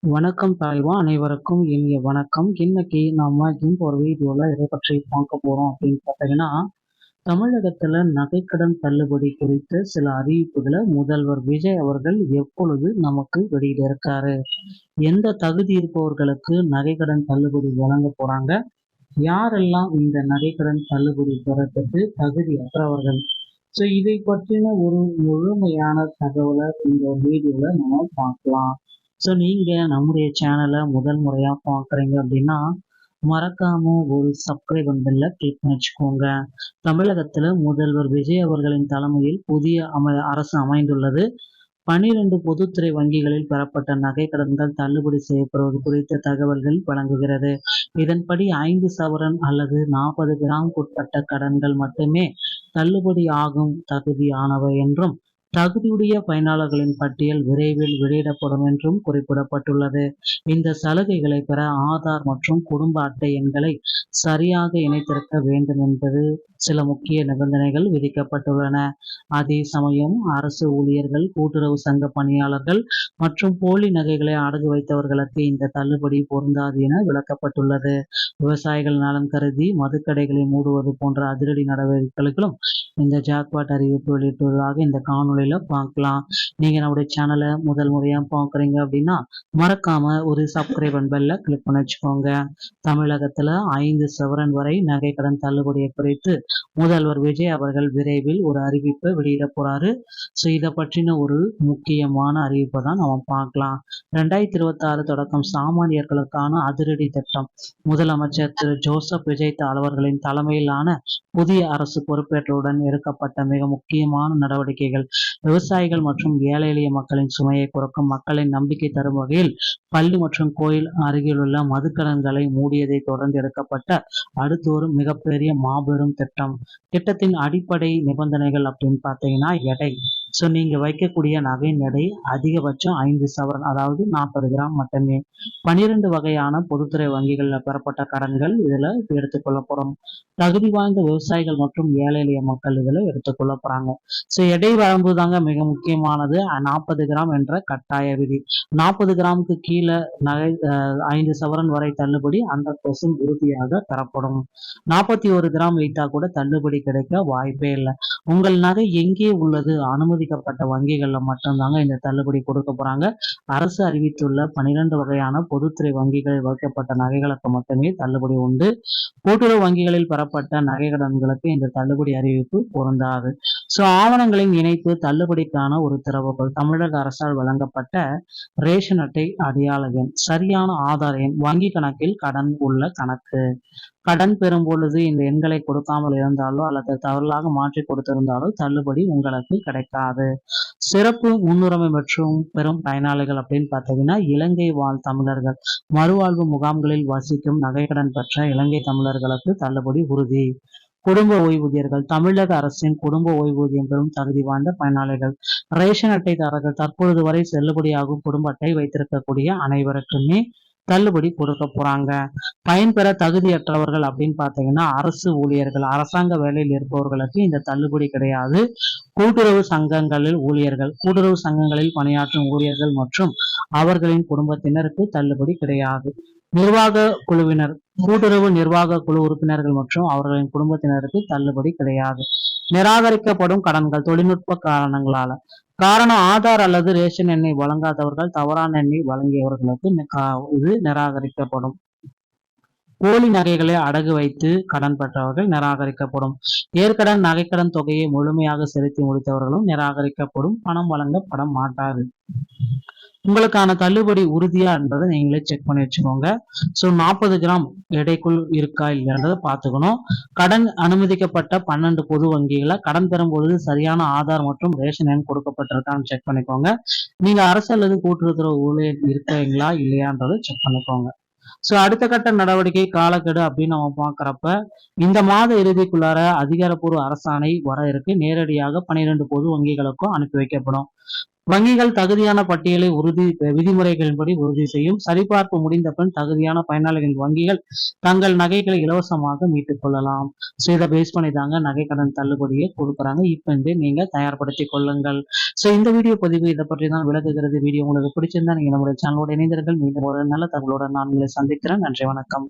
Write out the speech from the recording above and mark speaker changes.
Speaker 1: வணக்கம் தாய்வா, அனைவருக்கும் இனிய வணக்கம். இன்னைக்கு நாம இந்த ஒரு வீடியோல எதை பற்றி பார்க்க போறோம் அப்படின்னு பார்த்தீங்கன்னா, தமிழகத்துல நகைக்கடன் தள்ளுபடி குறித்த சில அறிவிப்புகளை முதல்வர் விஜய் அவர்கள் எப்பொழுது நமக்கு வெளியிட இருக்காரு, எந்த தகுதி இருப்பவர்களுக்கு நகைக்கடன் தள்ளுபடி வழங்க போறாங்க, யாரெல்லாம் இந்த நகைக்கடன் தள்ளுபடி பெறத்துக்கு தகுதியற்றவர்கள். ஸோ இதை பற்றின ஒரு முழுமையான தகவலை இந்த வீடியோல நம்ம பார்க்கலாம். ஸோ நீங்க நம்முடைய சேனலை முதல் முறையா பார்க்குறீங்க அப்படின்னா மறக்காம ஒரு சப்ஸ்கிரைப் பெல்ல கிளிக் பண்ணி வச்சுக்கோங்க. தமிழகத்துல முதல்வர் விஜய் அவர்களின் தலைமையில் புதிய அரசு அமைந்துள்ளது. 12 பொதுத்துறை வங்கிகளில் பெறப்பட்ட நகைக்கடன்கள் தள்ளுபடி செய்யப்படுவது குறித்த தகவல்கள் வழங்குகிறது. இதன்படி 5 சவரன் அல்லது 40 கிராமுக்குட்பட்ட கடன்கள் மட்டுமே தள்ளுபடி ஆகும் தகுதியானவை என்றும், தகுதியுடைய பயனாளர்களின் பட்டியல் விரைவில் வெளியிடப்படும் என்றும் குறிப்பிடப்பட்டுள்ளது. இந்த சலுகைகளை பெற ஆதார் மற்றும் குடும்ப அட்டை எண்களை சரியாக இணைத்திருக்க வேண்டும் என்பது சில முக்கிய நிபந்தனைகள் விதிக்கப்பட்டுள்ளன. அதே சமயம் அரசு ஊழியர்கள், கூட்டுறவு சங்க பணியாளர்கள் மற்றும் போலி நகைகளை அடகு வைத்தவர்களுக்கு இந்த தள்ளுபடி பொருந்தாது என விளக்கப்பட்டுள்ளது. விவசாயிகள் நலன் கருதி மதுக்கடைகளை மூடுவது போன்ற அதிரடி நடவடிக்கைகளும் இந்த ஜாக்பாட் அறிவிப்பு வெளியிட்டுள்ளதாக இந்த காணொலியில பார்க்கலாம். நீங்க நம்முடைய சேனலை முதல் முறையா பார்க்குறீங்க அப்படின்னா மறக்காம ஒரு சப்ஸ்கிரைப் பெல்ல கிளிக் பண்ணி வச்சுக்கோங்க. தமிழகத்துல 5 சவரன் வரை நகை கடன் தள்ளுபடியை குறித்து முதல்வர் விஜய் அவர்கள் விரைவில் ஒரு அறிவிப்பை வெளியிட போறாரு. ஸோ இதை பற்றின ஒரு முக்கியமான அறிவிப்பை தான் நம்ம பார்க்கலாம். 2026 தொடக்கம் சாமானியர்களுக்கான அதிரடி திட்டம். முதலமைச்சர் திரு ஜோசப் விஜய் அவர்களின் தலைமையிலான புதிய அரசு பொறுப்பேற்றவுடன் எடுக்கப்பட்ட மிக முக்கியமான நடவடிக்கைகள். விவசாயிகள் மற்றும் ஏழை எளிய மக்களின் சுமையை குறைக்கும், மக்களின் நம்பிக்கை தரும் வகையில் பள்ளி மற்றும் கோயில் அருகிலுள்ள மதுக்கடன்களை மூடியதை தொடர்ந்து எடுக்கப்பட்ட அடுத்து ஒரு மிகப்பெரிய மாபெரும் திட்டம். திட்டத்தின் அடிப்படை நிபந்தனைகள் அப்படின்னு பார்த்தீங்கன்னா எடை. ஸோ நீங்க வைக்கக்கூடிய நகையின் எடை அதிகபட்சம் 5 சவரன், அதாவது 40 கிராம் மட்டுமே. 12 வகையான பொதுத்துறை வங்கிகளில் பெறப்பட்ட கடன்கள் இதுல எடுத்துக்கொள்ளப்படும். தகுதி வாய்ந்த விவசாயிகள் மற்றும் ஏழை எளிய மக்கள் இதுல எடுத்துக்கொள்ள போறாங்க. ஸோ எடை வரம்பு தாங்க மிக முக்கியமானது. 40 கிராம் என்ற கட்டாய விதி. 40 கிராமுக்கு கீழே நகை 5 சவரன் வரை தள்ளுபடி 100% உறுதியாக தரப்படும். 41 கிராம் வைத்தா கூட தள்ளுபடி கிடைக்க வாய்ப்பே இல்லை. உங்கள் நகை எங்கே உள்ளது, அனுமதிக்கப்பட்ட வங்கிகள்ல மட்டும்தாங்க இந்த தள்ளுபடி கொடுக்க போறாங்க. அரசு அறிவித்துள்ள 12 வகையான பொதுத்துறை வங்கிகளில் வைக்கப்பட்ட நகைகளுக்கு மட்டுமே தள்ளுபடி உண்டு. கூட்டுறவு வங்கிகளில் பெறப்பட்ட நகை கடன்களுக்கு இந்த தள்ளுபடி அறிவிப்பு பொருந்தாது. ஸோ ஆவணங்களின் இணைப்பு தள்ளுபடிக்கான ஒரு திறவுகோல். தமிழக அரசால் வழங்கப்பட்ட ரேஷன் அட்டை அடையாள எண், சரியான ஆதார் எண், வங்கி கணக்கில் கடன் உள்ள கணக்கு. கடன் பெறும் பொழுது இந்த எண்களை கொடுக்காமல் இருந்தாலோ அல்லது தவறுதலாக மாற்றி கொடுத்திருந்தாலோ தள்ளுபடி உங்களுக்கு கிடைக்காது. சிறப்பு முன்னுரிமை மற்றும் பெரும் பயனாளிகள் அப்படின்னு பார்த்தீங்கன்னா இலங்கை வாழ் தமிழர்கள். மறுவாழ்வு முகாம்களில் வசிக்கும் நகைக்கடன் பெற்ற இலங்கை தமிழர்களுக்கு தள்ளுபடி உறுதி. குடும்ப ஓய்வூதியர்கள். தமிழக அரசின் குடும்ப ஓய்வூதியம் பெறும் தகுதி வாய்ந்த பயனாளிகள். ரேஷன் அட்டைதாரர்கள். தற்பொழுது வரை செல்லுபடியாகும் குடும்ப அட்டை வைத்திருக்கக்கூடிய அனைவருக்குமே தள்ளுபடி கொடுக்க போறாங்க. பயன்பெற தகுதியற்றவர்கள் அப்படின்னு பார்த்தீங்கன்னா அரசு ஊழியர்கள், அரசாங்க வேலையில் இருப்பவர்களுக்கு இந்த தள்ளுபடி கிடையாது. கூட்டுறவு சங்கங்களில் ஊழியர்கள், கூட்டுறவு சங்கங்களில் பணியாற்றும் ஊழியர்கள் மற்றும் அவர்களின் குடும்பத்தினருக்கு தள்ளுபடி கிடையாது. நிர்வாக குழுவினர், கூட்டுறவு நிர்வாக குழு உறுப்பினர்கள் மற்றும் அவர்களின் குடும்பத்தினருக்கு தள்ளுபடி கிடையாது. நிராகரிக்கப்படும் கடன்கள் தொழில்நுட்ப காரணங்களால. காரணம் ஆதார் அல்லது ரேஷன் எண்ணை வழங்காதவர்கள், தவறான எண்ணை வழங்கியவர்களுக்கு இது நிராகரிக்கப்படும். போலி நகைகளை அடகு வைத்து கடன் பெற்றவர்கள் நிராகரிக்கப்படும். ஏற்கடன் நகைக்கடன் தொகையை முழுமையாக செலுத்தி முடித்தவர்களும் நிராகரிக்கப்படும். பணம் வழங்கப்பட மாட்டாது. உங்களுக்கான தள்ளுபடி உறுதியா என்பதை நீங்களே செக் பண்ணி வச்சுக்கோங்க. ஸோ 40 கிராம் எடைக்குள் இருக்கா இல்லைன்றதை பார்த்துக்கணும். கடன் அனுமதிக்கப்பட்ட 12 பொது வங்கிகளை கடன் பெறும் பொழுது சரியான ஆதார் மற்றும் ரேஷன் எண் கொடுக்கப்பட்டிருக்கான்னு செக் பண்ணிக்கோங்க. நீங்க அரசு அல்லது கூட்டுறவு ஊழியர் இருக்கீங்களா இல்லையான்றதை செக் பண்ணிக்கோங்க. ஸோ அடுத்த கட்ட நடவடிக்கை காலக்கெடு அப்படின்னு நம்ம பார்க்குறப்ப இந்த மாத இறுதிக்குள்ளார அதிகாரப்பூர்வ அரசாணை வர இருக்கு. நேரடியாக 12 பொது வங்கிகளுக்கும் அனுப்பி வைக்கப்படும். வங்கிகள் தகுதியான பட்டியலை விதிமுறைகளின்படி உறுதி செய்யும். சரிபார்ப்பு முடிந்த பின் தகுதியான பயனாளிகளின் வங்கிகள் தங்கள் நகைகளை இலவசமாக மீட்டுக் கொள்ளலாம். ஸோ இதை பேஸ் பண்ணி தாங்க நகை கடன் தள்ளுபடியை கொடுக்குறாங்க. இப்போ நீங்க தயார்படுத்திக் கொள்ளுங்கள். ஸோ இந்த வீடியோ பதிவு இதை பற்றி தான் விளக்குகிறது. வீடியோ உங்களுக்கு பிடிச்சிருந்தா நீங்க நம்முடைய சேனலோட இணைந்தீர்கள். மீண்டும் ஒரு நல்ல தகவலோட நான் உங்களை சந்திக்கிறேன். நன்றி, வணக்கம்.